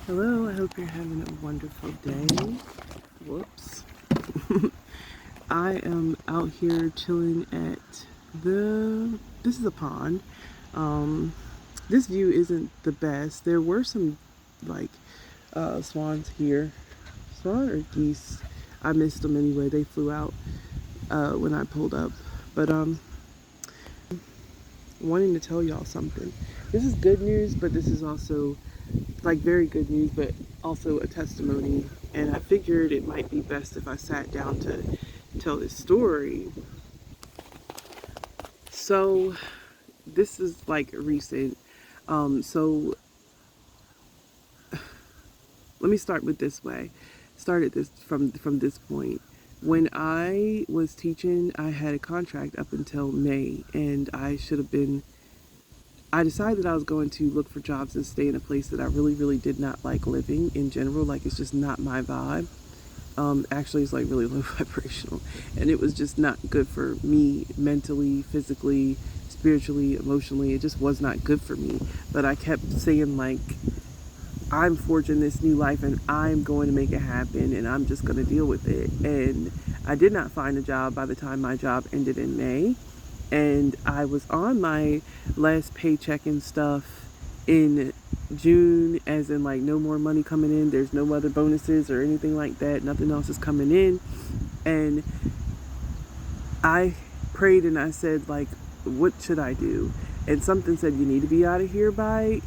Hello, I hope you're having a wonderful day. Whoops. I am out here chilling at this is a pond. Um, this view isn't the best. There were some like swans here. Swan or geese? I missed them anyway. They flew out when I pulled up. But wanting to tell y'all something. This is good news, but this is also like very good news, but also a testimony. And I figured it might be best if I sat down to tell this story. So this is like recent. So let me start with this way. Started this from this point. When I was teaching, I had a contract up until May, and I decided I was going to look for jobs and stay in a place that I really, really did not like living in general. Like, it's just not my vibe. Actually, it's like really low vibrational, and it was just not good for me mentally, physically, spiritually, emotionally. It just was not good for me. But I kept saying, like, I'm forging this new life and I'm going to make it happen and I'm just going to deal with it. And I did not find a job by the time my job ended in May. And I was on my last paycheck and stuff in June, as in like no more money coming in. There's no other bonuses or anything like that. Nothing else is coming in. And I prayed and I said, like, what should I do? And something said, you need to be out of here by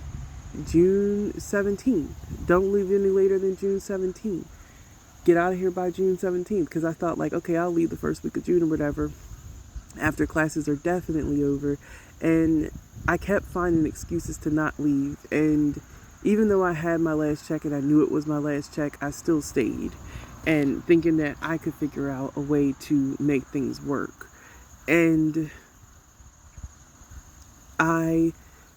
June 17th. Don't leave any later than June 17th. Get out of here by June 17th. Because I thought, like, okay, I'll leave the first week of June or whatever, after classes are definitely over. And I kept finding excuses to not leave. And even though I had my last check and I knew it was my last check, I still stayed. And thinking that I could figure out a way to make things work. And I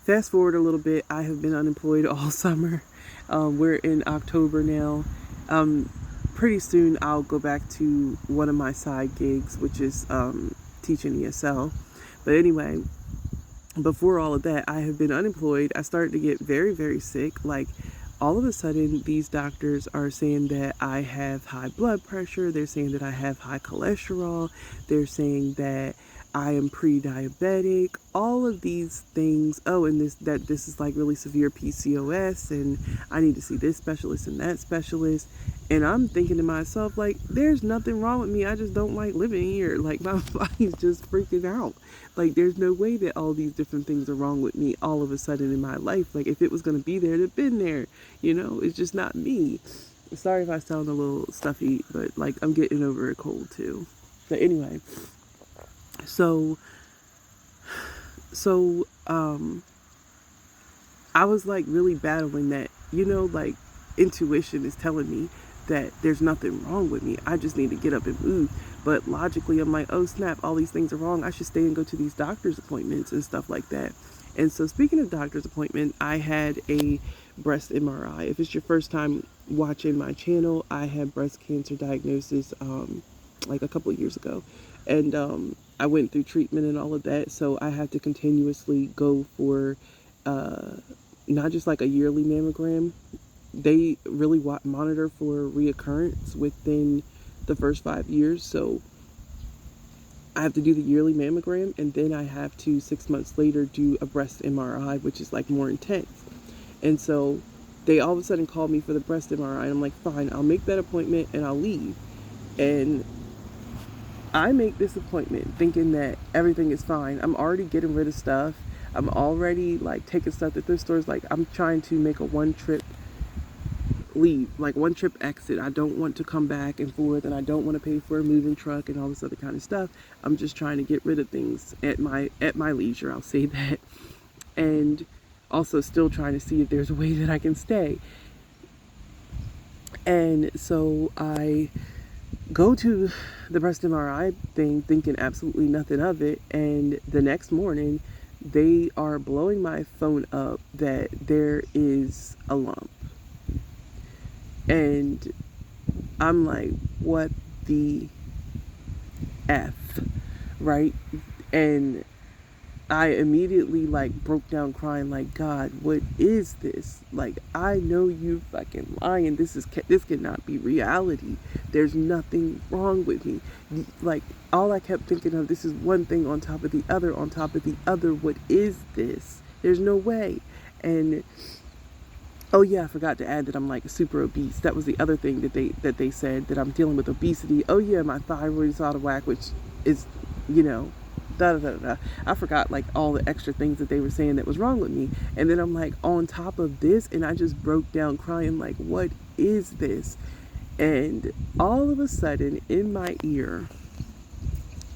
fast forward a little bit. I have been unemployed all summer. We're in October now. Pretty soon I'll go back to one of my side gigs, which is teaching ESL. But anyway, before all of that, I have been unemployed. I started to get very, very sick. Like, all of a sudden, these doctors are saying that I have high blood pressure. They're saying that I have high cholesterol. They're saying that I am pre-diabetic. All of these things. Oh, and this is like really severe PCOS, and I need to see this specialist and that specialist. And I'm thinking to myself, like, there's nothing wrong with me. I just don't like living here. Like, my body's just freaking out. Like, there's no way that all these different things are wrong with me all of a sudden in my life. Like, if it was going to be there, it'd have been there. You know, it's just not me. Sorry if I sound a little stuffy, but, like, I'm getting over a cold, too. But anyway, so, I was, like, really battling that, you know, like, intuition is telling me that there's nothing wrong with me. I just need to get up and move. But logically, I'm like, oh snap, all these things are wrong. I should stay and go to these doctor's appointments and stuff like that. And so speaking of doctor's appointment, I had a breast MRI. If it's your first time watching my channel, I had breast cancer diagnosis like a couple of years ago. And I went through treatment and all of that. So I had to continuously go for not just like a yearly mammogram. They really monitor for reoccurrence within the first 5 years. So I have to do the yearly mammogram, and then I have to 6 months later do a breast MRI, which is like more intense. And so they all of a sudden called me for the breast MRI, and I'm like, fine, I'll make that appointment and I'll leave. And I make this appointment thinking that everything is fine. I'm already getting rid of stuff. I'm already like taking stuff to thrift stores. Like, I'm trying to make a one trip exit. I don't want to come back and forth, and I don't want to pay for a moving truck and all this other kind of stuff. I'm just trying to get rid of things at my leisure, I'll say that. And also still trying to see if there's a way that I can stay. And so I go to the breast MRI thing thinking absolutely nothing of it, and the next morning they are blowing my phone up that there is a lump. And I'm like, what the F, right? And I immediately like broke down crying like, God, what is this? Like, I know you fucking lying. This cannot be reality. There's nothing wrong with me. Like, all I kept thinking of, this is one thing on top of the other on top of the other. What is this? There's no way. And oh yeah, I forgot to add that I'm like super obese. That was the other thing that they said, that I'm dealing with obesity. Oh yeah, my thyroid is out of whack, which is, you know, da da da da. I forgot like all the extra things that they were saying that was wrong with me. And then I'm like on top of this, and I just broke down crying like, what is this? And all of a sudden in my ear,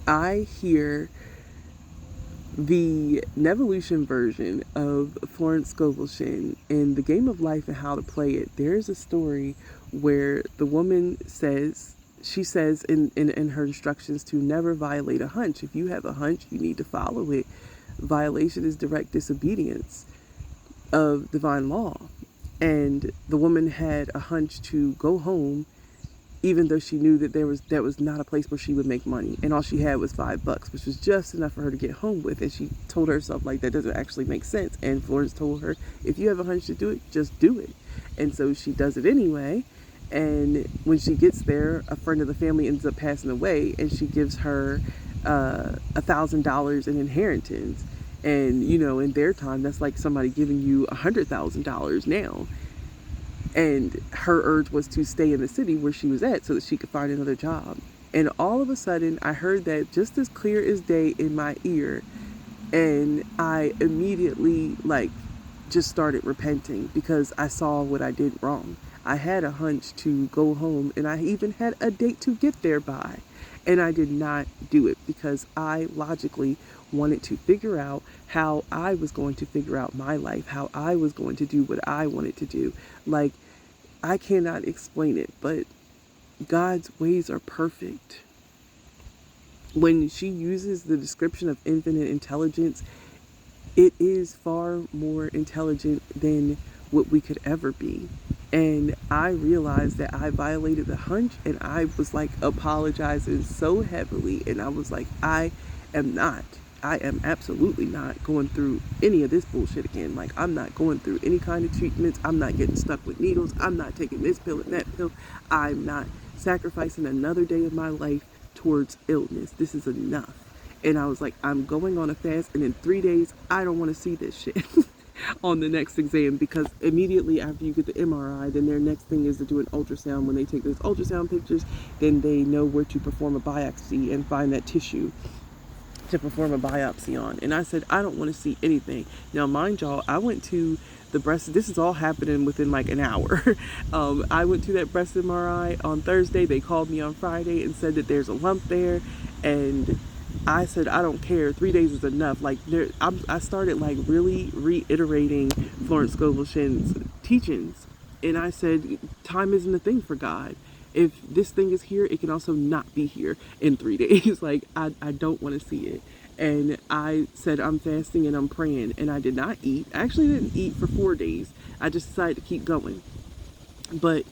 I hear the Nevolution version of Florence Scovel Shinn in The Game of Life and How to Play It. There's a story where the woman says, she says in her instructions to never violate a hunch. If you have a hunch, you need to follow it. Violation is direct disobedience of divine law. And the woman had a hunch to go home, even though she knew that that was not a place where she would make money, and all she had was $5, which was just enough for her to get home with. And she told herself like, that doesn't actually make sense. And Florence told her, if you have a hunch to do it, just do it. And so she does it anyway. And when she gets there, a friend of the family ends up passing away, and she gives her $1,000 in inheritance. And you know, in their time, that's like somebody giving you $100,000 now. And her urge was to stay in the city where she was at so that she could find another job. And all of a sudden, I heard that just as clear as day in my ear. And I immediately, like, just started repenting because I saw what I did wrong. I had a hunch to go home, and I even had a date to get there by. And I did not do it because I logically wanted to figure out how I was going to figure out my life, how I was going to do what I wanted to do. Like, I cannot explain it, but God's ways are perfect. When she uses the description of infinite intelligence, it is far more intelligent than what we could ever be. And I realized that I violated the hunch, and I was like apologizing so heavily. And I was like, I am absolutely not going through any of this bullshit again. Like, I'm not going through any kind of treatments. I'm not getting stuck with needles. I'm not taking this pill and that pill. I'm not sacrificing another day of my life towards illness. This is enough. And I was like, I'm going on a fast, and in 3 days, I don't want to see this shit on the next exam, because immediately after you get the MRI, then their next thing is to do an ultrasound. When they take those ultrasound pictures, then they know where to perform a biopsy and find that tissue to perform a biopsy on. And I said, I don't want to see anything. Now, mind y'all, I went to the breast, this is all happening within like an hour. I went to that breast MRI on Thursday. They called me on Friday and said that there's a lump there. And I said, I don't care. 3 days is enough. Like, I started like really reiterating Florence Scovel Shinn's teachings. And I said, time isn't a thing for God. If this thing is here, it can also not be here in 3 days. Like, I don't want to see it. And I said, I'm fasting and I'm praying. And I did not eat. I actually didn't eat for 4 days. I just decided to keep going. But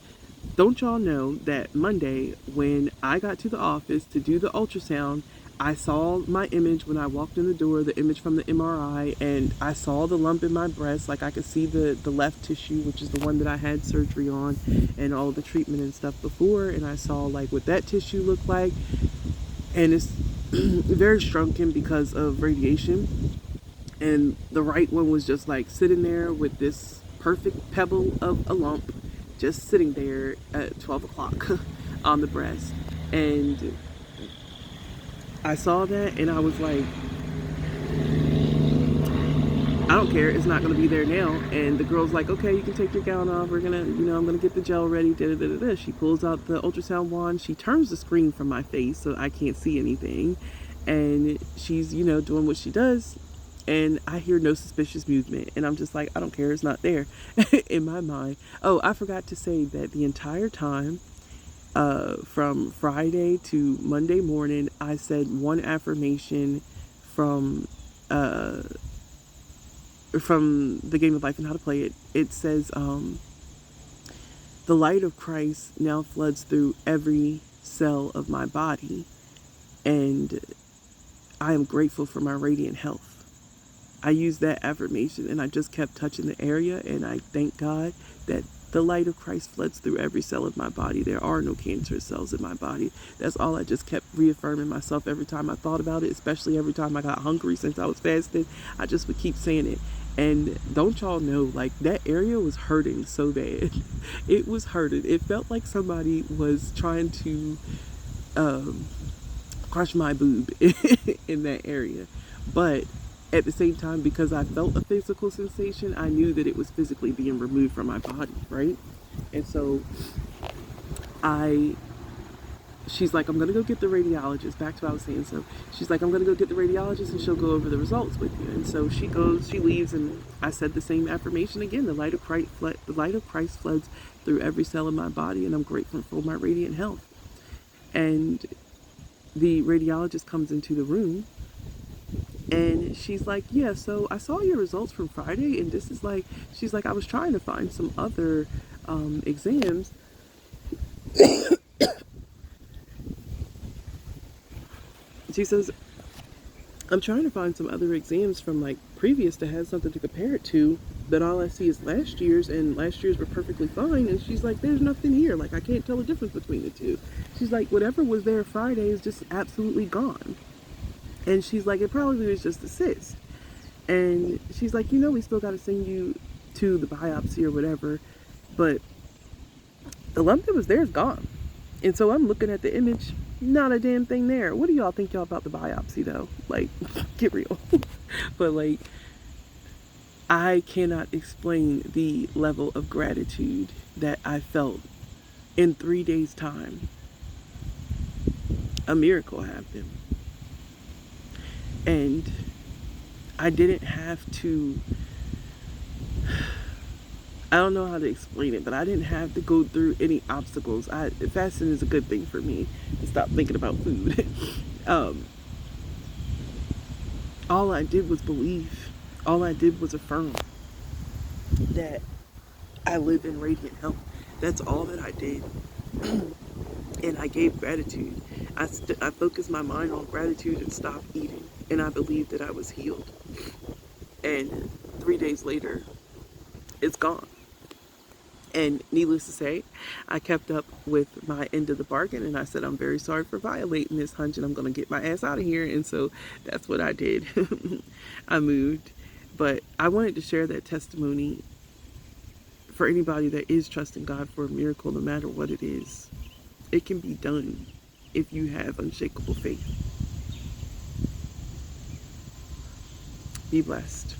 don't y'all know that Monday, when I got to the office to do the ultrasound, I saw my image when I walked in the door, the image from the MRI, and I saw the lump in my breast. Like, I could see the left tissue, which is the one that I had surgery on and all of the treatment and stuff before. And I saw like what that tissue looked like. And it's very shrunken because of radiation. And the right one was just like sitting there with this perfect pebble of a lump just sitting there at 12 o'clock on the breast. And I saw that, and I was like, I don't care, it's not going to be there now. And the girl's like, okay, you can take your gown off, we're gonna, I'm gonna get the gel ready, da-da-da-da-da. She pulls out the ultrasound wand, she turns the screen from my face so I can't see anything, and she's, doing what she does, and I hear no suspicious movement, and I'm just like, I don't care, it's not there. In my mind. Oh, I forgot to say that the entire time, from Friday to Monday morning, I said one affirmation from The Game of Life and How to Play It. It says, the light of Christ now floods through every cell of my body, and I am grateful for my radiant health. I used that affirmation and I just kept touching the area, and I thank God that the light of Christ floods through every cell of my body. There are no cancerous cells in my body. That's all I just kept reaffirming myself every time I thought about it, especially every time I got hungry since I was fasting. I just would keep saying it. And don't y'all know, like, that area was hurting so bad. It was hurting. It felt like somebody was trying to um, crush my boob in that area. But at the same time, because I felt a physical sensation, I knew that it was physically being removed from my body, right? And so I she's like, I'm gonna go get the radiologist. Back to what I was saying. So she's like, I'm gonna go get the radiologist and she'll go over the results with you. And so she goes, she leaves, and I said the same affirmation again. The light of Christ floods through every cell of my body, and I'm grateful for my radiant health. And the radiologist comes into the room, and she's like, yeah, so I saw your results from Friday, and this is like, she's like, I was trying to find some other exams. She says, I'm trying to find some other exams from like previous to have something to compare it to, but all I see is last year's, and last year's were perfectly fine. And she's like, there's nothing here. Like, I can't tell the difference between the two. She's like, whatever was there Friday is just absolutely gone. And she's like, it probably was just a cyst. And she's like, we still got to send you to the biopsy or whatever, but the lump that was there is gone. And so I'm looking at the image, not a damn thing there. What do y'all think y'all about the biopsy though? Like, get real. But like, I cannot explain the level of gratitude that I felt in 3 days' time. A miracle happened. And I didn't have to, I don't know how to explain it, but I didn't have to go through any obstacles. Fasting is a good thing for me to stop thinking about food. All I did was believe. All I did was affirm that I live in radiant health. That's all that I did. And I gave gratitude. I focused my mind on gratitude and stopped eating. And I believed that I was healed. And 3 days later, it's gone. And needless to say, I kept up with my end of the bargain, and I said, I'm very sorry for violating this hunch, and I'm going to get my ass out of here. And so that's what I did. I moved. But I wanted to share that testimony for anybody that is trusting God for a miracle, no matter what it is. It can be done if you have unshakable faith. Be blessed.